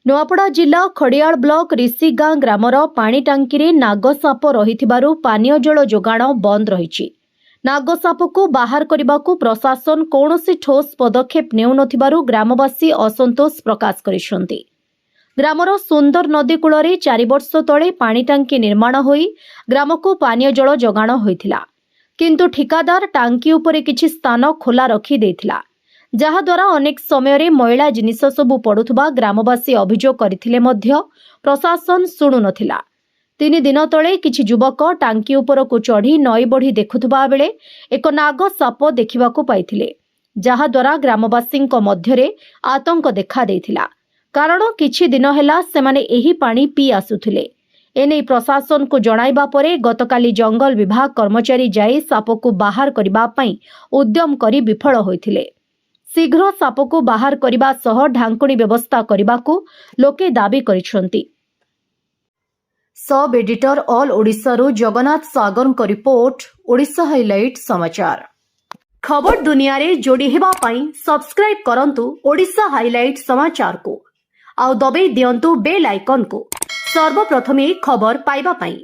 ନୂଆପଡ଼ା ଜିଲ୍ଲା ଖଡ଼ିଆଳ ବ୍ଲକ ରିଷିଗାଁ ଗ୍ରାମର ପାଣି ଟାଙ୍କିରେ ନାଗସାପ ରହିଥିବାରୁ ପାନୀୟ ଜଳ ଯୋଗାଣ ବନ୍ଦ ରହିଛି। ନାଗସାପକୁ ବାହାର କରିବାକୁ ପ୍ରଶାସନ କୌଣସି ଠୋସ୍ ପଦକ୍ଷେପ ନେଉନଥିବାରୁ ଗ୍ରାମବାସୀ ଅସନ୍ତୋଷ ପ୍ରକାଶ କରିଛନ୍ତି। ଗ୍ରାମର ସୁନ୍ଦର ନଦୀ କୂଳରେ 4 ବର୍ଷ ତଳେ ପାଣି ଟାଙ୍କି ନିର୍ମାଣ ହୋଇ ଗ୍ରାମକୁ ପାନୀୟ ଜଳ ଯୋଗାଣ ହୋଇଥିଲା, କିନ୍ତୁ ଠିକାଦାର ଟାଙ୍କି ଉପରେ କିଛି ସ୍ଥାନ ଖୋଲା ରଖିଦେଇଥିଲା, ଯାହାଦ୍ୱାରା ଅନେକ ସମୟରେ ମଇଳା ଜିନିଷ ସବୁ ପଡୁଥିବା ଗ୍ରାମବାସୀ ଅଭିଯୋଗ କରିଥିଲେ ମଧ୍ୟ ପ୍ରଶାସନ ଶୁଣୁନଥିଲା। 3 ଦିନ ତଳେ କିଛି ଯୁବକ ଟାଙ୍କି ଉପରକୁ ଚଢ଼ି ନଈ ବଢ଼ି ଦେଖୁଥିବା ବେଳେ ଏକ ନାଗ ସାପ ଦେଖିବାକୁ ପାଇଥିଲେ, ଯାହାଦ୍ୱାରା ଗ୍ରାମବାସୀଙ୍କ ମଧ୍ୟରେ ଆତଙ୍କ ଦେଖାଦେଇଥିଲା। କାରଣ କିଛି ଦିନ ହେଲା ସେମାନେ ଏହି ପାଣି ପିଇ ଆସୁଥିଲେ। ଏନେଇ ପ୍ରଶାସନକୁ ଜଣାଇବା ପରେ ଗତକାଲି ଜଙ୍ଗଲ ବିଭାଗ କର୍ମଚାରୀ ଯାଇ ସାପକୁ ବାହାର କରିବା ପାଇଁ ଉଦ୍ୟମ କରି ବିଫଳ ହୋଇଥିଲେ। ଶୀଘ୍ର ସାପକୁ ବାହାର କରିବା ସହ ଢାଙ୍କୁଣୀ ବ୍ୟବସ୍ଥା କରିବାକୁ ଲୋକେ ଦାବି କରିଛନ୍ତି। सब एडिटर ऑल ओडिशारू जगन्नाथ सागरଙ୍କ रिपोर्ट ओडिशा हाइलाइट समाचार। खबर दुनिया रे जोड़ी हेबा पई सब्सक्राइब करंतु ओडिशा हाइलाइट समाचार को आउ दबे दियंतु बेल आइकन को सर्वप्रथमे खबर पाइबा पई।